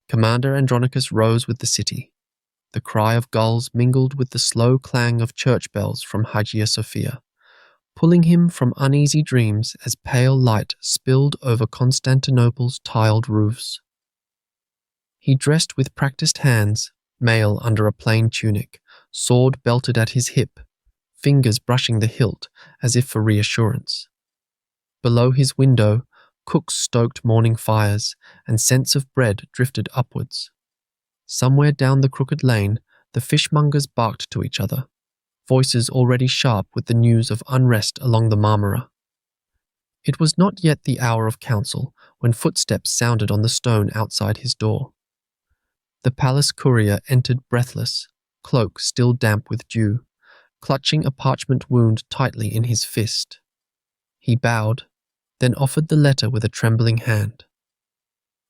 Commander Andronicus rose with the city. The cry of gulls mingled with the slow clang of church bells from Hagia Sophia, pulling him from uneasy dreams as pale light spilled over Constantinople's tiled roofs. He dressed with practiced hands, mail under a plain tunic, sword belted at his hip, fingers brushing the hilt as if for reassurance. Below his window, cooks stoked morning fires, and scents of bread drifted upwards. Somewhere down the crooked lane, the fishmongers barked to each other, voices already sharp with the news of unrest along the Marmara. It was not yet the hour of council when footsteps sounded on the stone outside his door. The palace courier entered breathless, cloak still damp with dew, clutching a parchment wound tightly in his fist. He bowed, then offered the letter with a trembling hand.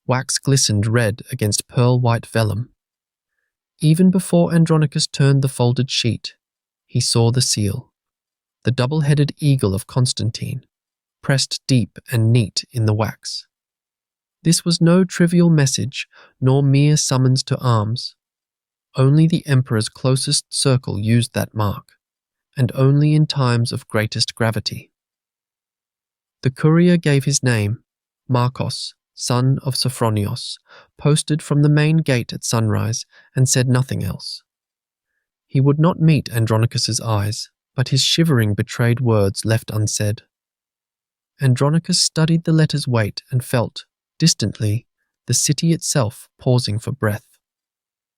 Wax glistened red against pearl-white vellum. Even before Andronicus turned the folded sheet, he saw the seal, the double-headed eagle of Constantine, pressed deep and neat in the wax. This was no trivial message, nor mere summons to arms. Only the emperor's closest circle used that mark, and only in times of greatest gravity. The courier gave his name, Marcos, son of Sophronios, posted from the main gate at sunrise, and said nothing else. He would not meet Andronicus's eyes, but his shivering betrayed words left unsaid. Andronicus studied the letter's weight and felt, distantly, the city itself pausing for breath.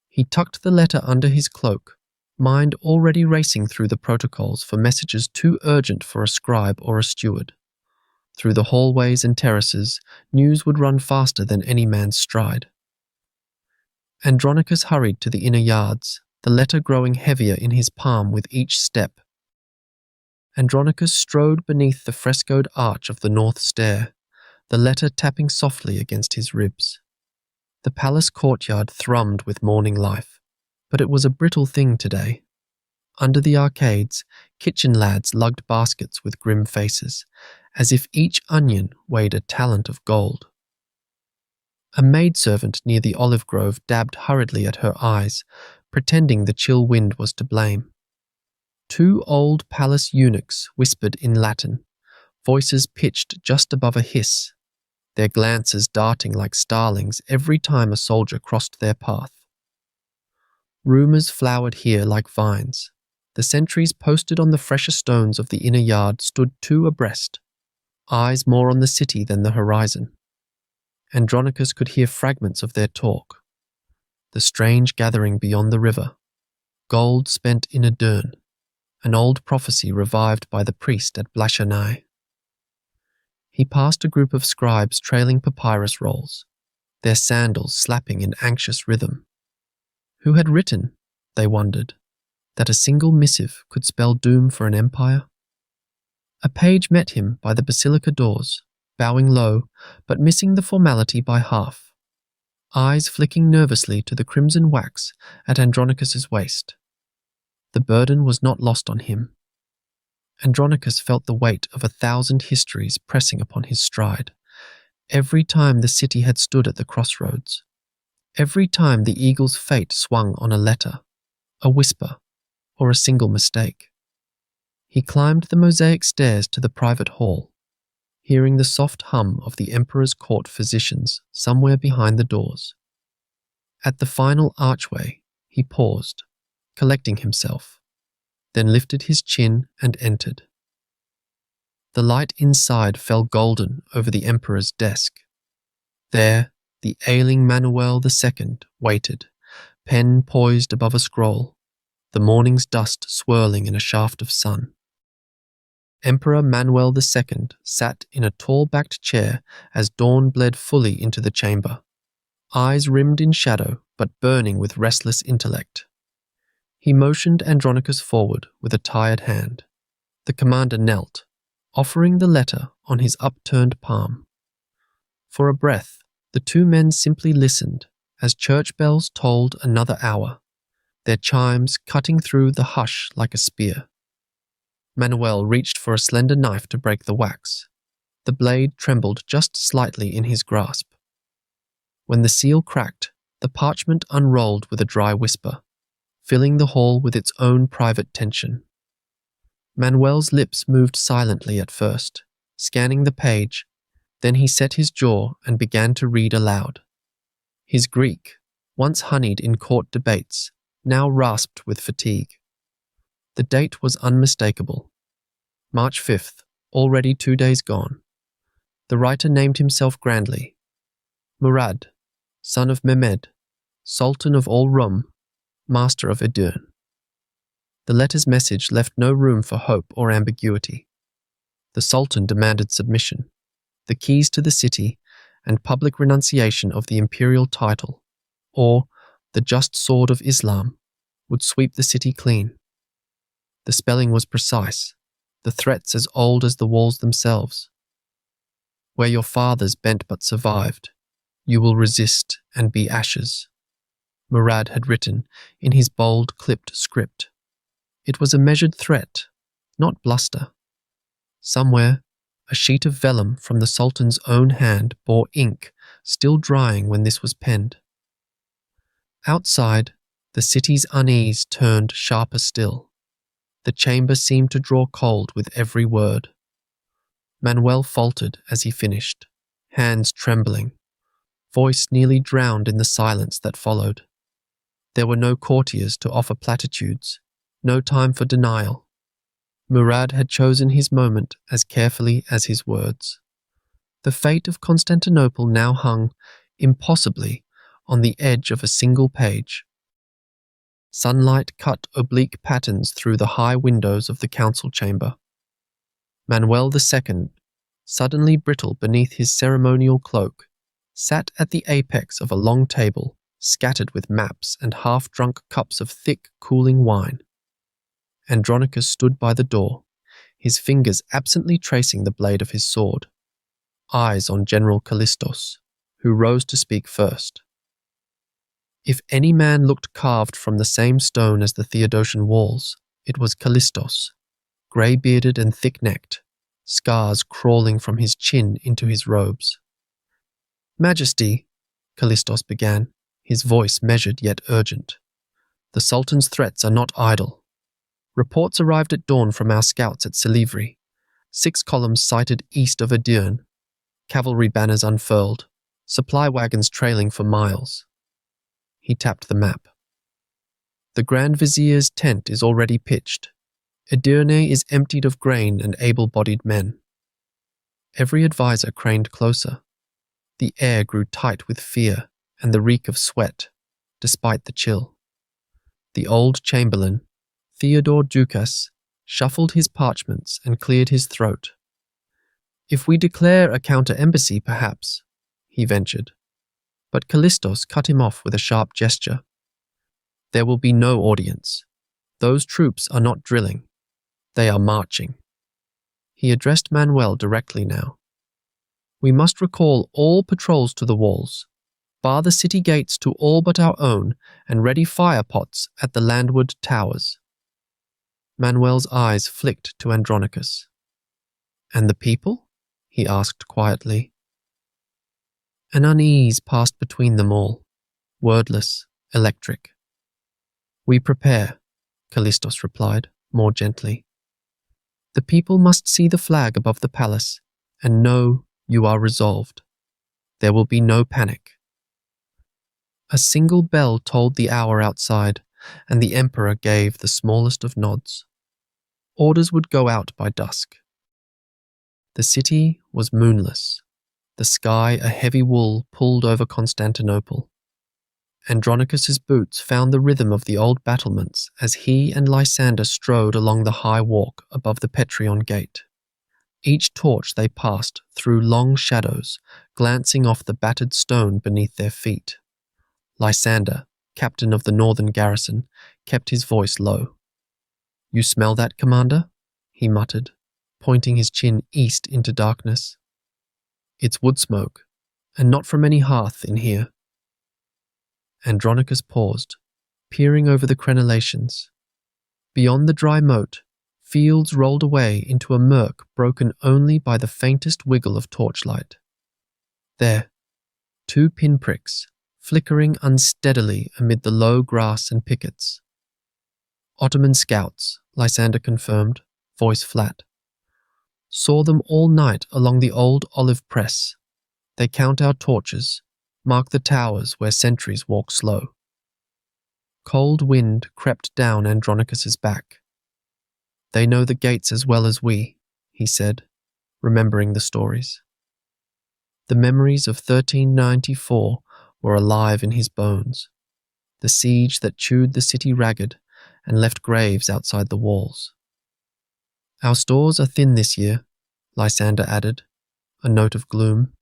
He tucked the letter under his cloak, mind already racing through the protocols for messages too urgent for a scribe or a steward. Through the hallways and terraces, news would run faster than any man's stride. Andronicus hurried to the inner yards, the letter growing heavier in his palm with each step. Andronicus strode beneath the frescoed arch of the north stair, the letter tapping softly against his ribs. The palace courtyard thrummed with morning life, but it was a brittle thing today. Under the arcades, kitchen lads lugged baskets with grim faces, as if each onion weighed a talent of gold. A maidservant near the olive grove dabbed hurriedly at her eyes, pretending the chill wind was to blame. Two old palace eunuchs whispered in Latin, voices pitched just above a hiss, their glances darting like starlings every time a soldier crossed their path. Rumours flowered here like vines. The sentries posted on the fresher stones of the inner yard stood two abreast, eyes more on the city than the horizon. Andronicus could hear fragments of their talk. The strange gathering beyond the river, gold spent in Adern, an old prophecy revived by the priest at Blachernai. He passed a group of scribes trailing papyrus rolls, their sandals slapping in anxious rhythm. Who had written, they wondered, that a single missive could spell doom for an empire? A page met him by the basilica doors, bowing low, but missing the formality by half, eyes flicking nervously to the crimson wax at Andronicus's waist. The burden was not lost on him. Andronicus felt the weight of 1,000 histories pressing upon his stride, every time the city had stood at the crossroads, every time the eagle's fate swung on a letter, a whisper, or a single mistake. He climbed the mosaic stairs to the private hall, hearing the soft hum of the emperor's court physicians somewhere behind the doors. At the final archway, he paused, collecting himself, then lifted his chin and entered. The light inside fell golden over the emperor's desk. There, the ailing Manuel II waited, pen poised above a scroll, the morning's dust swirling in a shaft of sun. Emperor Manuel II sat in a tall-backed chair as dawn bled fully into the chamber, eyes rimmed in shadow but burning with restless intellect. He motioned Andronicus forward with a tired hand. The commander knelt, offering the letter on his upturned palm. For a breath, the two men simply listened as church bells tolled another hour, their chimes cutting through the hush like a spear. Manuel reached for a slender knife to break the wax. The blade trembled just slightly in his grasp. When the seal cracked, The parchment unrolled with a dry whisper, filling the hall with its own private tension. Manuel's lips moved silently at first, scanning the page. Then he set his jaw and began to read aloud. His Greek, once honeyed in court debates, now rasped with fatigue. The date was unmistakable. March 5th, already 2 days gone. The writer named himself grandly. Murad, son of Mehmed, Sultan of all Rum, master of Edirne. The letter's message left no room for hope or ambiguity. The Sultan demanded submission, the keys to the city, and public renunciation of the imperial title, or the just sword of Islam, would sweep the city clean. The spelling was precise, the threats as old as the walls themselves. Where your fathers bent but survived, you will resist and be ashes, Murad had written in his bold, clipped script. It was a measured threat, not bluster. Somewhere, a sheet of vellum from the Sultan's own hand bore ink still drying when this was penned. Outside, the city's unease turned sharper still. The chamber seemed to draw cold with every word. Manuel faltered as he finished, hands trembling, voice nearly drowned in the silence that followed. There were no courtiers to offer platitudes, no time for denial. Murad had chosen his moment as carefully as his words. The fate of Constantinople now hung, impossibly, on the edge of a single page. Sunlight cut oblique patterns through the high windows of the council chamber. Manuel II, suddenly brittle beneath his ceremonial cloak, sat at the apex of a long table, scattered with maps and half-drunk cups of thick, cooling wine. Andronicus stood by the door, his fingers absently tracing the blade of his sword, eyes on General Callistos, who rose to speak first. If any man looked carved from the same stone as the Theodosian walls, it was Callistos, grey-bearded and thick-necked, scars crawling from his chin into his robes. "Majesty," Callistos began, his voice measured yet urgent. "The Sultan's threats are not idle. Reports arrived at dawn from our scouts at Silivri. 6 columns sighted east of Edirne, cavalry banners unfurled, supply wagons trailing for miles." He tapped the map. "The Grand Vizier's tent is already pitched. Edirne is emptied of grain and able-bodied men." Every advisor craned closer. The air grew tight with fear and the reek of sweat, despite the chill. The old chamberlain, Theodore Ducas, shuffled his parchments and cleared his throat. "If we declare a counter-embassy, perhaps," he ventured. But Callistos cut him off with a sharp gesture. "There will be no audience. Those troops are not drilling. They are marching." He addressed Manuel directly now. "We must recall all patrols to the walls, bar the city gates to all but our own, and ready fire pots at the landward towers." Manuel's eyes flicked to Andronicus. "And the people?" he asked quietly. An unease passed between them all, wordless, electric. "We prepare," Callistos replied, more gently. "The people must see the flag above the palace and know you are resolved. There will be no panic." A single bell tolled the hour outside, and the emperor gave the smallest of nods. Orders would go out by dusk. The city was moonless, the sky a heavy wool pulled over Constantinople. Andronicus's boots found the rhythm of the old battlements as he and Lysander strode along the high walk above the Petrion gate. Each torch they passed threw long shadows, glancing off the battered stone beneath their feet. Lysander, captain of the northern garrison, kept his voice low. "You smell that, Commander?" he muttered, pointing his chin east into darkness. "It's wood smoke, and not from any hearth in here." Andronicus paused, peering over the crenellations. Beyond the dry moat, fields rolled away into a murk broken only by the faintest wiggle of torchlight. There, 2 pinpricks, flickering unsteadily amid the low grass and pickets. Ottoman scouts, Lysander confirmed, voice flat. Saw them all night along the old olive press. They count our torches, mark the towers where sentries walk slow. Cold wind crept down Andronicus's back. They know the gates as well as we, he said, remembering the stories. The memories of 1394 were alive in his bones, the siege that chewed the city ragged and left graves outside the walls. Our stores are thin this year, Lysander added, a note of gloom.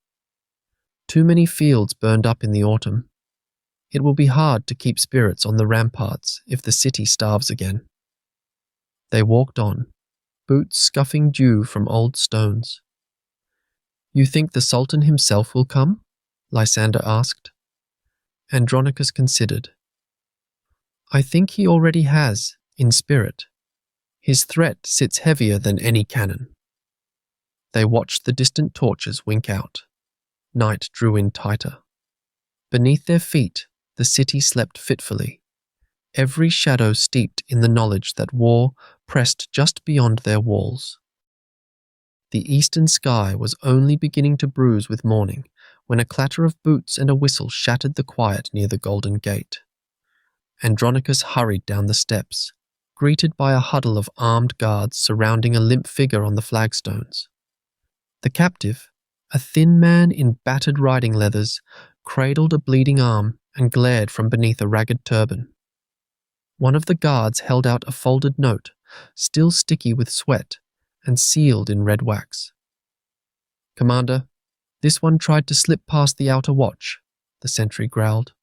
Too many fields burned up in the autumn. It will be hard to keep spirits on the ramparts if the city starves again. They walked on, boots scuffing dew from old stones. You think the Sultan himself will come? Lysander asked. Andronicus considered. I think he already has, in spirit. His threat sits heavier than any cannon. They watched the distant torches wink out. Night drew in tighter. Beneath their feet, the city slept fitfully, every shadow steeped in the knowledge that war pressed just beyond their walls. The eastern sky was only beginning to bruise with morning when a clatter of boots and a whistle shattered the quiet near the Golden Gate. Andronicus hurried down the steps, greeted by a huddle of armed guards surrounding a limp figure on the flagstones. The captive, a thin man in battered riding leathers, cradled a bleeding arm and glared from beneath a ragged turban. One of the guards held out a folded note, still sticky with sweat and sealed in red wax. Commander, this one tried to slip past the outer watch, the sentry growled.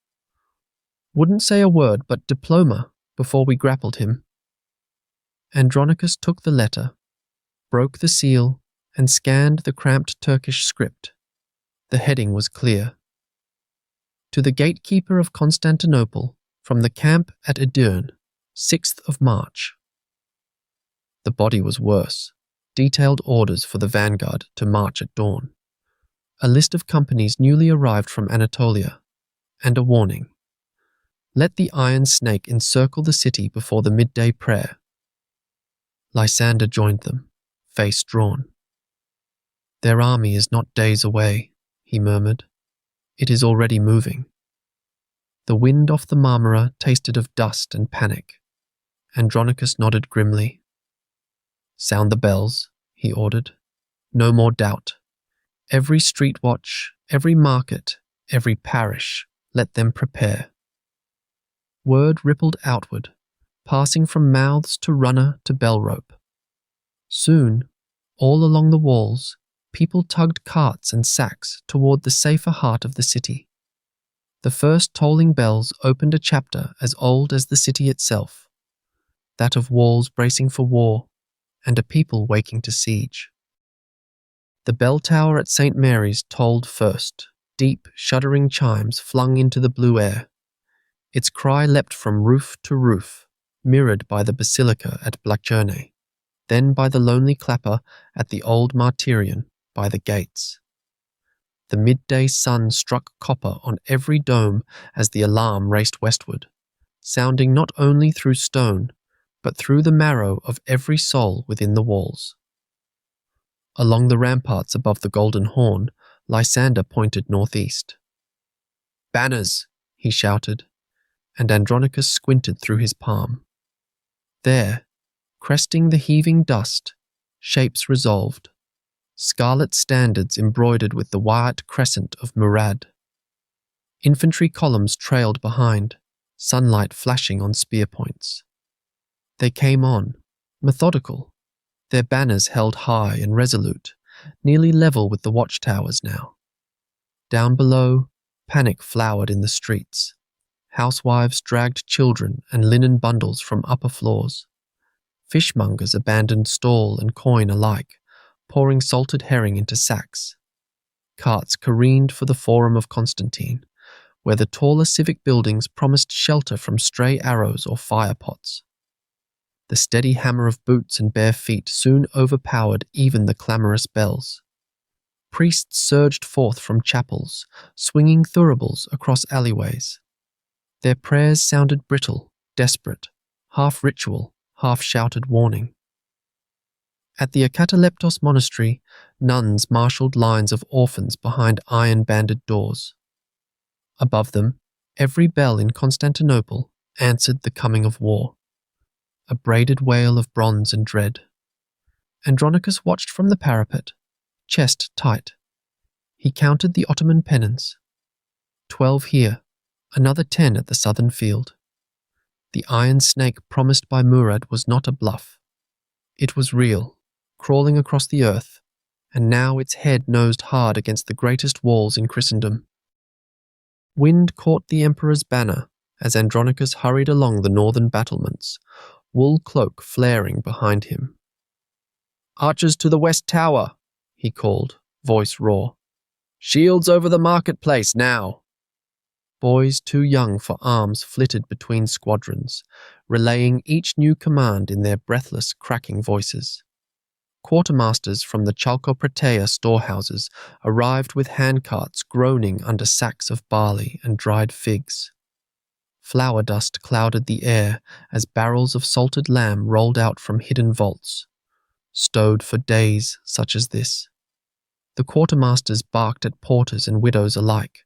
Wouldn't say a word but diploma before we grappled him. Andronicus took the letter, broke the seal, and scanned the cramped Turkish script. The heading was clear. To the gatekeeper of Constantinople, from the camp at Edirne, 6th of March. The body was worse. Detailed orders for the vanguard to march at dawn. A list of companies newly arrived from Anatolia, and a warning. Let the iron snake encircle the city before the midday prayer. Lysander joined them, face drawn. Their army is not days away, he murmured. It is already moving. The wind off the Marmara tasted of dust and panic. Andronicus nodded grimly. Sound the bells, he ordered. No more doubt. Every street watch, every market, every parish, let them prepare. Word rippled outward, passing from mouths to runner to bell rope. Soon, all along the walls, people tugged carts and sacks toward the safer heart of the city. The first tolling bells opened a chapter as old as the city itself, that of walls bracing for war and a people waking to siege. The bell tower at St. Mary's tolled first, deep, shuddering chimes flung into the blue air. Its cry leapt from roof to roof, mirrored by the basilica at Blackcherne, then by the lonely clapper at the old martyrion by the gates. The midday sun struck copper on every dome as the alarm raced westward, sounding not only through stone, but through the marrow of every soul within the walls. Along the ramparts above the Golden Horn, Lysander pointed northeast. Banners, he shouted, and Andronicus squinted through his palm. There, cresting the heaving dust, shapes resolved, scarlet standards embroidered with the white crescent of Murad. Infantry columns trailed behind, sunlight flashing on spear points. They came on, methodical, their banners held high and resolute, nearly level with the watchtowers now. Down below, panic flowered in the streets. Housewives dragged children and linen bundles from upper floors. Fishmongers abandoned stall and coin alike, pouring salted herring into sacks. Carts careened for the Forum of Constantine, where the taller civic buildings promised shelter from stray arrows or fire pots. The steady hammer of boots and bare feet soon overpowered even the clamorous bells. Priests surged forth from chapels, swinging thuribles across alleyways. Their prayers sounded brittle, desperate, half ritual, half shouted warning. At the Akataleptos monastery, nuns marshalled lines of orphans behind iron-banded doors. Above them, every bell in Constantinople answered the coming of war, a braided wail of bronze and dread. Andronicus watched from the parapet, chest tight. He counted the Ottoman pennons. 12 here, another 10 at the southern field. The iron snake promised by Murad was not a bluff. It was real, crawling across the earth, and now its head nosed hard against the greatest walls in Christendom. Wind caught the emperor's banner as Andronicus hurried along the northern battlements, wool cloak flaring behind him. "Archers to the west tower," he called, voice raw. "Shields over the marketplace now." Boys too young for arms flitted between squadrons, relaying each new command in their breathless, cracking voices. Quartermasters from the Chalcopratea storehouses arrived with handcarts groaning under sacks of barley and dried figs. Flour dust clouded the air as barrels of salted lamb rolled out from hidden vaults, stowed for days such as this. The quartermasters barked at porters and widows alike.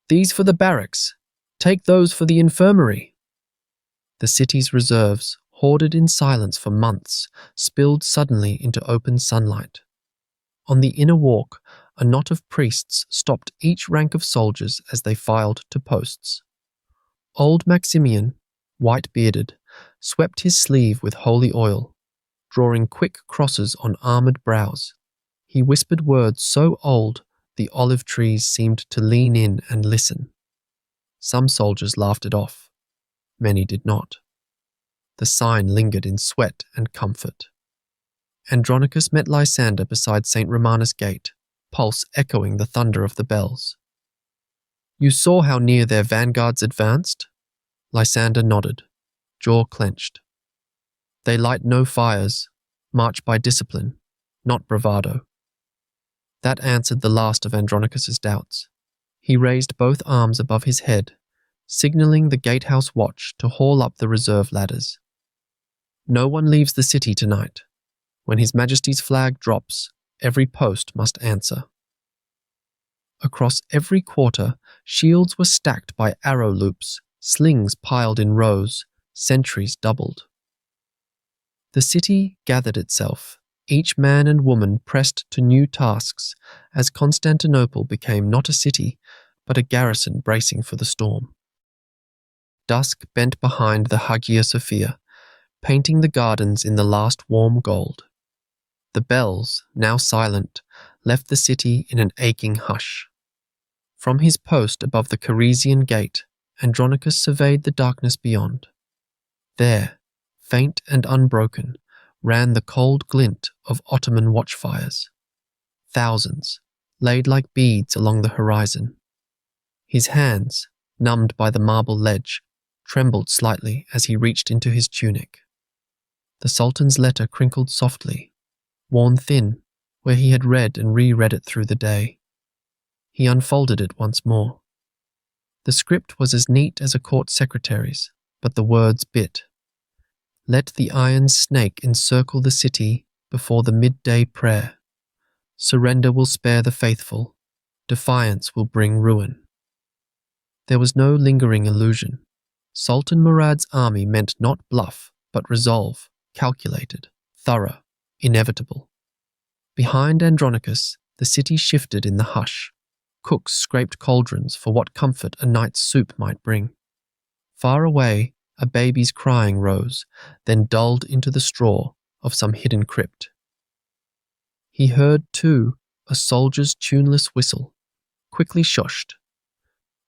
"These for the barracks. Take those for the infirmary." The city's reserves, hoarded in silence for months, spilled suddenly into open sunlight. On the inner walk, a knot of priests stopped each rank of soldiers as they filed to posts. Old Maximian, white-bearded, swept his sleeve with holy oil, drawing quick crosses on armoured brows. He whispered words so old the olive trees seemed to lean in and listen. Some soldiers laughed it off. Many did not. The sign lingered in sweat and comfort. Andronicus met Lysander beside St. Romanus Gate, pulse echoing the thunder of the bells. "You saw how near their vanguards advanced?" Lysander nodded, jaw clenched. "They light no fires, march by discipline, not bravado." That answered the last of Andronicus's doubts. He raised both arms above his head, signaling the gatehouse watch to haul up the reserve ladders. "No one leaves the city tonight. When His Majesty's flag drops, every post must answer." Across every quarter, shields were stacked by arrow loops, slings piled in rows, sentries doubled. The city gathered itself, each man and woman pressed to new tasks as Constantinople became not a city, but a garrison bracing for the storm. Dusk bent behind the Hagia Sophia, painting the gardens in the last warm gold. The bells, now silent, left the city in an aching hush. From his post above the Charisian gate, Andronicus surveyed the darkness beyond. There, faint and unbroken, ran the cold glint of Ottoman watchfires. Thousands, laid like beads along the horizon. His hands, numbed by the marble ledge, trembled slightly as he reached into his tunic. The Sultan's letter crinkled softly, worn thin, where he had read and reread it through the day. He unfolded it once more. The script was as neat as a court secretary's, but the words bit. "Let the iron snake encircle the city before the midday prayer. Surrender will spare the faithful. Defiance will bring ruin." There was no lingering illusion. Sultan Murad's army meant not bluff, but resolve, calculated, thorough, inevitable. Behind Andronicus, the city shifted in the hush. Cooks scraped cauldrons for what comfort a night's soup might bring. Far away, a baby's crying rose, then dulled into the straw of some hidden crypt. He heard, too, a soldier's tuneless whistle, quickly shushed.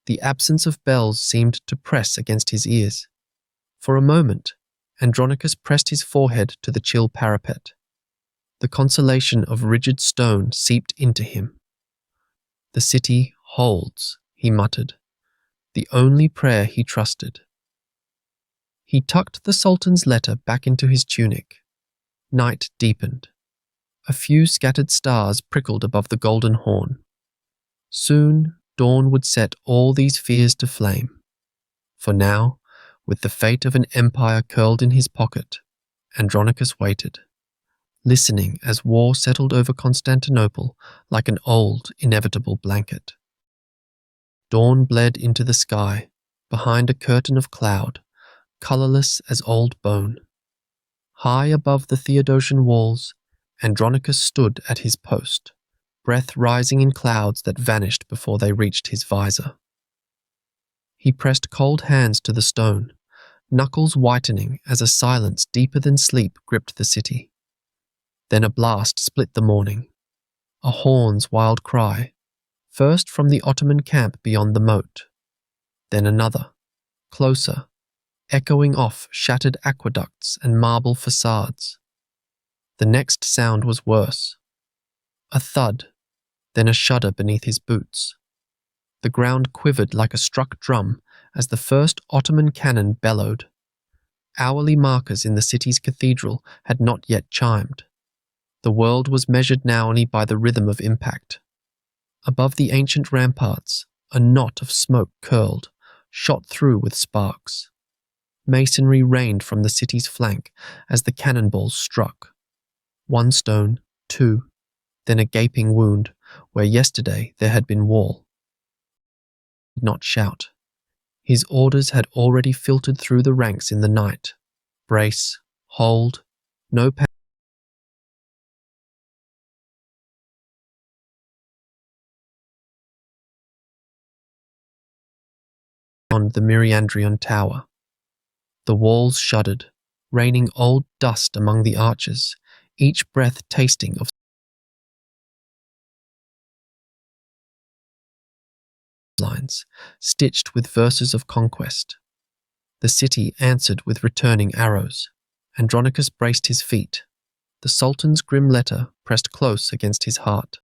The absence of bells seemed to press against his ears. For a moment, Andronicus pressed his forehead to the chill parapet. The consolation of rigid stone seeped into him. "The city holds," he muttered, the only prayer he trusted. He tucked the Sultan's letter back into his tunic. Night deepened. A few scattered stars prickled above the golden horn. Soon dawn would set all these fears to flame. For now, with the fate of an empire curled in his pocket, Andronicus waited, listening as war settled over Constantinople like an old, inevitable blanket. Dawn bled into the sky, behind a curtain of cloud, colourless as old bone. High above the Theodosian walls, Andronicus stood at his post, breath rising in clouds that vanished before they reached his visor. He pressed cold hands to the stone, knuckles whitening as a silence deeper than sleep gripped the city. Then a blast split the morning, a horn's wild cry, first from the Ottoman camp beyond the moat, then another, closer, echoing off shattered aqueducts and marble facades. The next sound was worse. A thud, then a shudder beneath his boots. The ground quivered like a struck drum as the first Ottoman cannon bellowed. Hourly markers in the city's cathedral had not yet chimed. The world was measured now only by the rhythm of impact. Above the ancient ramparts, a knot of smoke curled, shot through with sparks. Masonry rained from the city's flank as the cannonballs struck. One stone, two, then a gaping wound where yesterday there had been wall. He did not shout. His orders had already filtered through the ranks in the night. Brace, hold, no panic. On the Myriandrian tower. The walls shuddered, raining old dust among the arches, each breath tasting of lines, stitched with verses of conquest. The city answered with returning arrows. Andronicus braced his feet, the Sultan's grim letter pressed close against his heart.